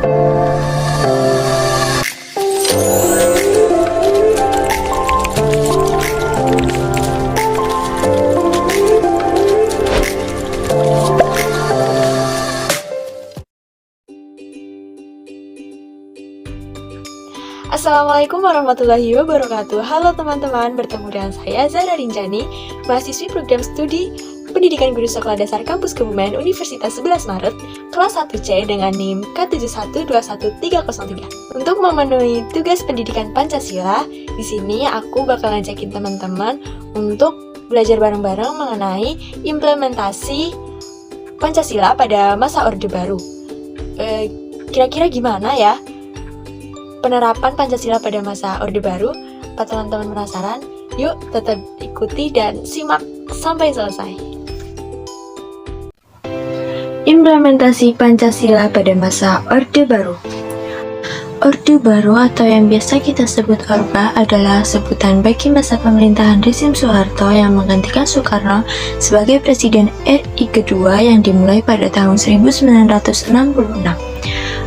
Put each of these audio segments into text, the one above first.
Assalamualaikum warahmatullahi wabarakatuh. Halo teman-teman, bertemu dengan saya Zara Rinjani, mahasiswi program studi Pendidikan Guru Sekolah Dasar Kampus Kebumen Universitas 11 Maret, kelas 1C dengan NIM K7121303. Untuk memenuhi tugas pendidikan Pancasila, di sini aku bakal ngajakin teman-teman untuk belajar bareng-bareng mengenai implementasi Pancasila pada masa Orde Baru. Kira-kira gimana ya penerapan Pancasila pada masa Orde Baru? Apa teman-teman penasaran? Yuk tetap ikuti dan simak sampai selesai. Implementasi Pancasila pada masa Orde Baru. Orde Baru atau yang biasa kita sebut Orba adalah sebutan bagi masa pemerintahan rezim Soeharto yang menggantikan Soekarno sebagai Presiden RI kedua yang dimulai pada tahun 1966.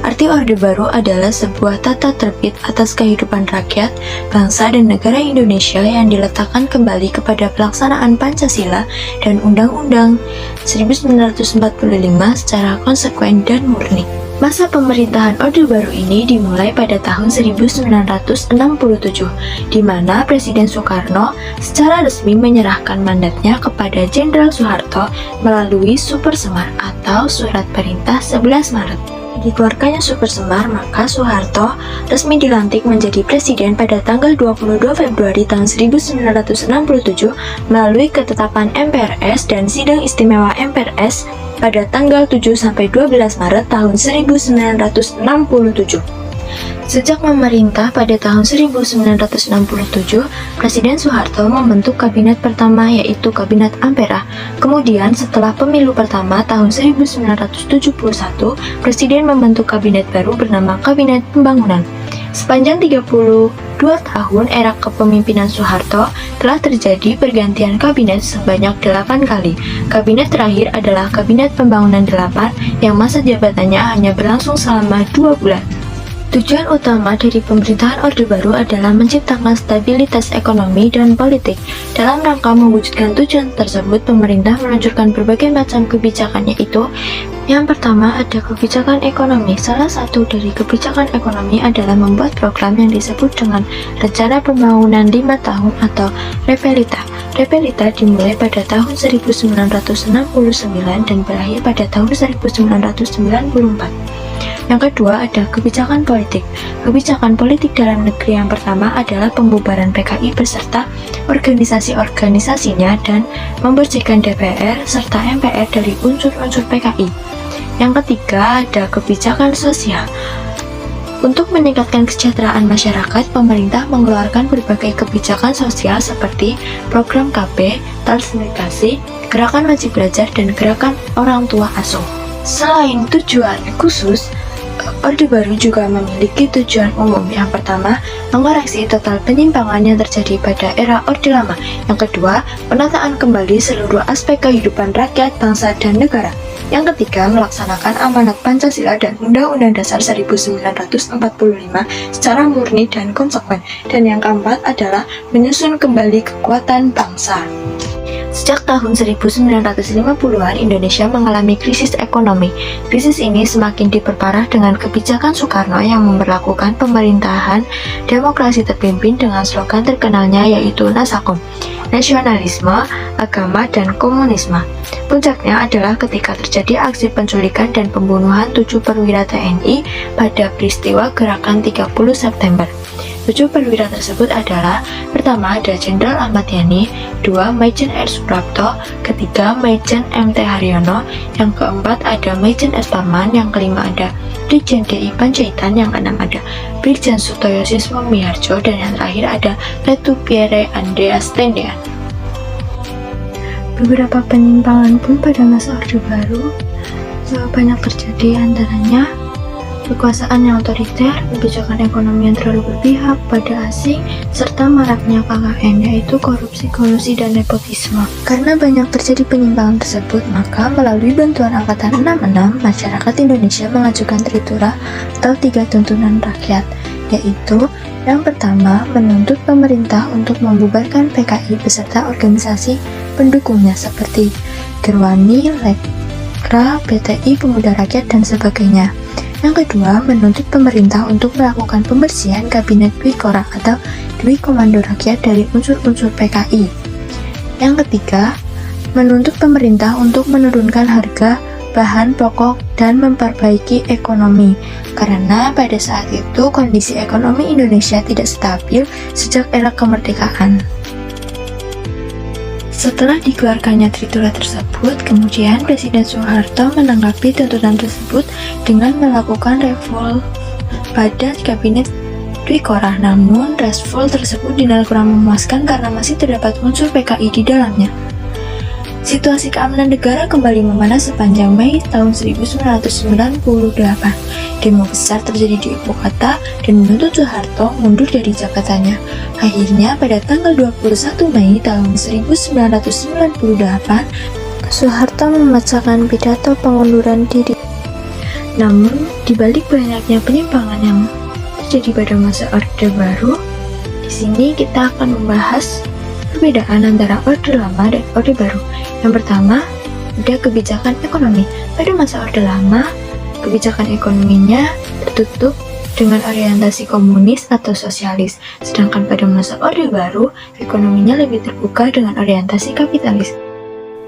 Arti Orde Baru adalah sebuah tata tertib atas kehidupan rakyat, bangsa, dan negara Indonesia yang diletakkan kembali kepada pelaksanaan Pancasila dan Undang-Undang 1945 secara konsekuen dan murni. Masa pemerintahan Orde Baru ini dimulai pada tahun 1967, di mana Presiden Soekarno secara resmi menyerahkan mandatnya kepada Jenderal Soeharto melalui Super Semar atau Surat Perintah 11 Maret. Dikeluarkannya Super Semar, maka Soeharto resmi dilantik menjadi presiden pada tanggal 22 Februari tahun 1967 melalui ketetapan MPRS dan sidang istimewa MPRS pada tanggal 7-12 Maret tahun 1967. Sejak memerintah pada tahun 1967, Presiden Soeharto membentuk kabinet pertama yaitu Kabinet Ampera. Kemudian setelah pemilu pertama tahun 1971, Presiden membentuk kabinet baru bernama Kabinet Pembangunan. Sepanjang 32 tahun era kepemimpinan Soeharto telah terjadi pergantian kabinet sebanyak 8 kali. Kabinet terakhir adalah Kabinet Pembangunan 8 yang masa jabatannya hanya berlangsung selama 2 bulan. Tujuan utama dari pemerintahan Orde Baru adalah menciptakan stabilitas ekonomi dan politik. Dalam rangka mewujudkan tujuan tersebut, pemerintah meluncurkan berbagai macam kebijakan, yaitu yang pertama ada kebijakan ekonomi. Salah satu dari kebijakan ekonomi adalah membuat program yang disebut dengan Rencana Pembangunan 5 Tahun atau Repelita. Repelita dimulai pada tahun 1969 dan berakhir pada tahun 1994. Yang kedua ada kebijakan politik. Kebijakan politik dalam negeri yang pertama adalah pembubaran PKI beserta organisasi-organisasinya dan membersihkan DPR serta MPR dari unsur-unsur PKI. Yang ketiga ada kebijakan sosial. Untuk meningkatkan kesejahteraan masyarakat, pemerintah mengeluarkan berbagai kebijakan sosial seperti program KB, transmigrasi, gerakan wajib belajar, dan gerakan orang tua asuh. Selain tujuan khusus, Orde Baru juga memiliki tujuan umum. Yang pertama, mengoreksi total penyimpangan yang terjadi pada era Orde Lama. Yang kedua, penataan kembali seluruh aspek kehidupan rakyat, bangsa, dan negara. Yang ketiga, melaksanakan amanat Pancasila dan Undang-Undang Dasar 1945 secara murni dan konsekuen. Dan yang keempat adalah menyusun kembali kekuatan bangsa. Sejak tahun 1950-an, Indonesia mengalami krisis ekonomi. Krisis ini semakin diperparah dengan kebijakan Soekarno yang memberlakukan pemerintahan demokrasi terpimpin dengan slogan terkenalnya yaitu Nasakom, nasionalisme, agama, dan komunisme. Puncaknya adalah ketika terjadi aksi penculikan dan pembunuhan 7 perwira TNI pada peristiwa Gerakan 30 September. 7 perwira tersebut adalah: pertama ada Jenderal Ahmad Yani, 2 Maijen R. Suprapto, ketiga Maijen MT Haryono, yang keempat ada Maijen S. Parman, yang kelima ada Brigjen DI Panjaitan, yang keenam ada Brigjen Sutoyo Siswo Miharjo, dan yang terakhir ada Letu Pierre Andreas Tendean. Beberapa penyimpangan pun pada masa Orde Baru banyak terjadi, antaranya kekuasaan yang otoriter, kebijakan ekonomi yang terlalu berpihak pada asing, serta maraknya KKN, yaitu korupsi, kolusi, dan nepotisme. Karena banyak terjadi penyimpangan tersebut, maka melalui bantuan Angkatan 66, masyarakat Indonesia mengajukan tritura atau 3 tuntunan rakyat, yaitu yang pertama, menuntut pemerintah untuk membubarkan PKI beserta organisasi pendukungnya seperti Gerwani, Lekra, PTI, Pemuda Rakyat, dan sebagainya. Yang kedua, menuntut pemerintah untuk melakukan pembersihan Kabinet Dwi Korah atau Dwi Komando Rakyat dari unsur-unsur PKI. Yang ketiga, menuntut pemerintah untuk menurunkan harga bahan pokok dan memperbaiki ekonomi, karena pada saat itu kondisi ekonomi Indonesia tidak stabil sejak era kemerdekaan. Setelah dikeluarkannya tritura tersebut, kemudian Presiden Soeharto menanggapi tuntutan tersebut dengan melakukan reshuffle pada Kabinet Dwi Korah. Namun, reshuffle tersebut dinilai kurang memuaskan karena masih terdapat unsur PKI di dalamnya. Situasi keamanan negara kembali memanas sepanjang Mei tahun 1998. Demo besar terjadi di ibu kota dan menuntut Soeharto mundur dari jabatannya. Akhirnya pada tanggal 21 Mei tahun 1998, Soeharto membacakan pidato pengunduran diri. Namun, di balik banyaknya penyimpangan yang terjadi pada masa Orde Baru, di sini kita akan membahas perbedaan antara Orde Lama dan Orde Baru. Yang pertama, ada kebijakan ekonomi. Pada masa Orde Lama, kebijakan ekonominya tertutup dengan orientasi komunis atau sosialis. Sedangkan pada masa Orde Baru, ekonominya lebih terbuka dengan orientasi kapitalis.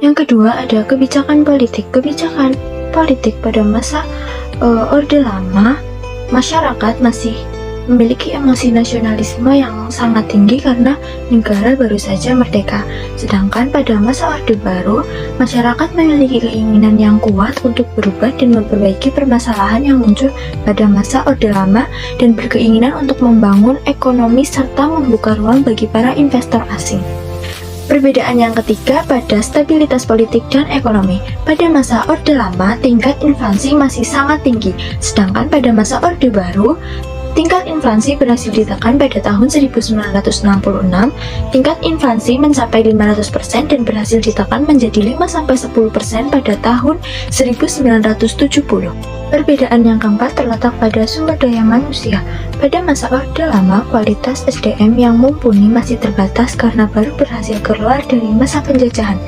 Yang kedua, ada kebijakan politik. Kebijakan politik pada masa Orde Lama, masyarakat masih memiliki emosi nasionalisme yang sangat tinggi karena negara baru saja merdeka. Sedangkan pada masa Orde Baru, masyarakat memiliki keinginan yang kuat untuk berubah dan memperbaiki permasalahan yang muncul pada masa Orde Lama dan berkeinginan untuk membangun ekonomi serta membuka ruang bagi para investor asing. Perbedaan yang ketiga pada stabilitas politik dan ekonomi. Pada masa Orde Lama, tingkat inflasi masih sangat tinggi, sedangkan pada masa Orde Baru, tingkat inflasi berhasil ditekan pada tahun 1966, tingkat inflasi mencapai 500% dan berhasil ditekan menjadi 5-10% pada tahun 1970. Perbedaan yang keempat terletak pada sumber daya manusia. Pada masa Orde Lama, kualitas SDM yang mumpuni masih terbatas karena baru berhasil keluar dari masa penjajahan.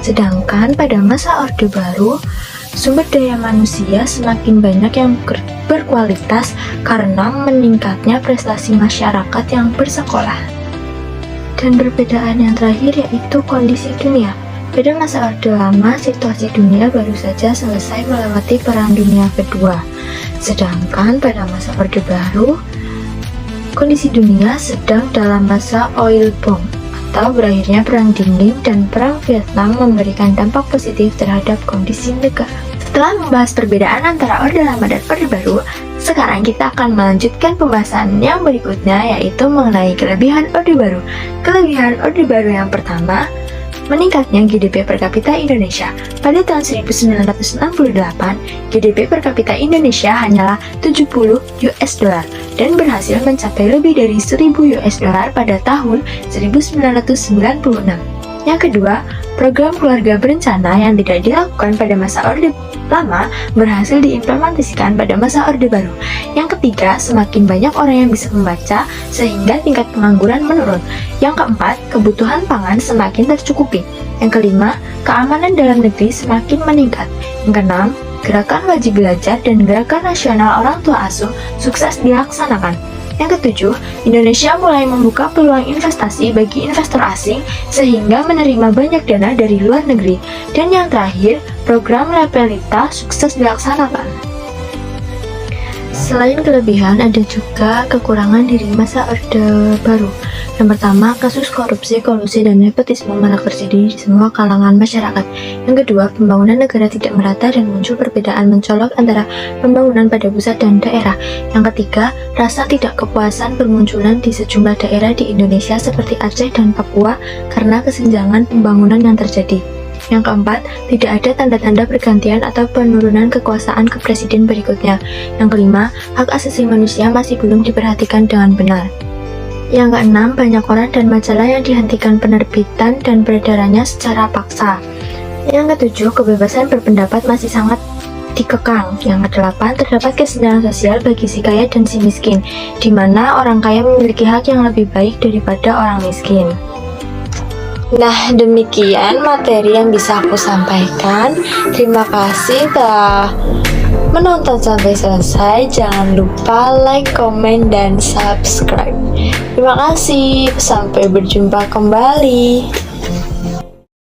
Sedangkan pada masa Orde Baru, sumber daya manusia semakin banyak yang berkualitas karena meningkatnya prestasi masyarakat yang bersekolah. Dan perbedaan yang terakhir yaitu kondisi dunia. Pada masa Orde Lama, situasi dunia baru saja selesai melewati Perang Dunia Kedua. Sedangkan pada masa Orde Baru, kondisi dunia sedang dalam masa oil boom atau berakhirnya Perang Dingin, dan Perang Vietnam memberikan dampak positif terhadap kondisi negara. Setelah membahas perbedaan antara Orde Lama dan Orde Baru, sekarang kita akan melanjutkan pembahasan yang berikutnya, yaitu mengenai kelebihan Orde Baru. Kelebihan Orde Baru yang pertama, meningkatnya GDP per kapita Indonesia. Pada tahun 1968, GDP per kapita Indonesia hanyalah 70 US dollar dan berhasil mencapai lebih dari 1000 US dollar pada tahun 1996. Yang kedua, program keluarga berencana yang tidak dilakukan pada masa Orde Lama berhasil diimplementasikan pada masa Orde Baru. Yang ketiga, semakin banyak orang yang bisa membaca sehingga tingkat pengangguran menurun. Yang keempat, kebutuhan pangan semakin tercukupi. Yang kelima, keamanan dalam negeri semakin meningkat. Yang keenam, gerakan wajib belajar dan gerakan nasional orang tua asuh sukses dilaksanakan. Yang ketujuh, Indonesia mulai membuka peluang investasi bagi investor asing sehingga menerima banyak dana dari luar negeri. Dan yang terakhir, program Lepelita sukses dilaksanakan. Selain kelebihan, ada juga kekurangan dari masa Orde Baru. Yang pertama, kasus korupsi, kolusi, dan nepotisme marak terjadi di semua kalangan masyarakat. Yang kedua, pembangunan negara tidak merata dan muncul perbedaan mencolok antara pembangunan pada pusat dan daerah. Yang ketiga, rasa tidak kepuasan bermunculan di sejumlah daerah di Indonesia seperti Aceh dan Papua karena kesenjangan pembangunan yang terjadi. Yang keempat, tidak ada tanda-tanda pergantian atau penurunan kekuasaan ke presiden berikutnya. Yang kelima, hak asasi manusia masih belum diperhatikan dengan benar. Yang keenam, banyak koran dan majalah yang dihentikan penerbitan dan peredarannya secara paksa. Yang ketujuh, kebebasan berpendapat masih sangat dikekang. Yang kedelapan, terdapat kesenjangan sosial bagi si kaya dan si miskin, di mana orang kaya memiliki hak yang lebih baik daripada orang miskin. Nah, demikian materi yang bisa aku sampaikan. Terima kasih telah menonton sampai selesai. Jangan lupa like, komen, dan subscribe. Terima kasih. Sampai berjumpa kembali.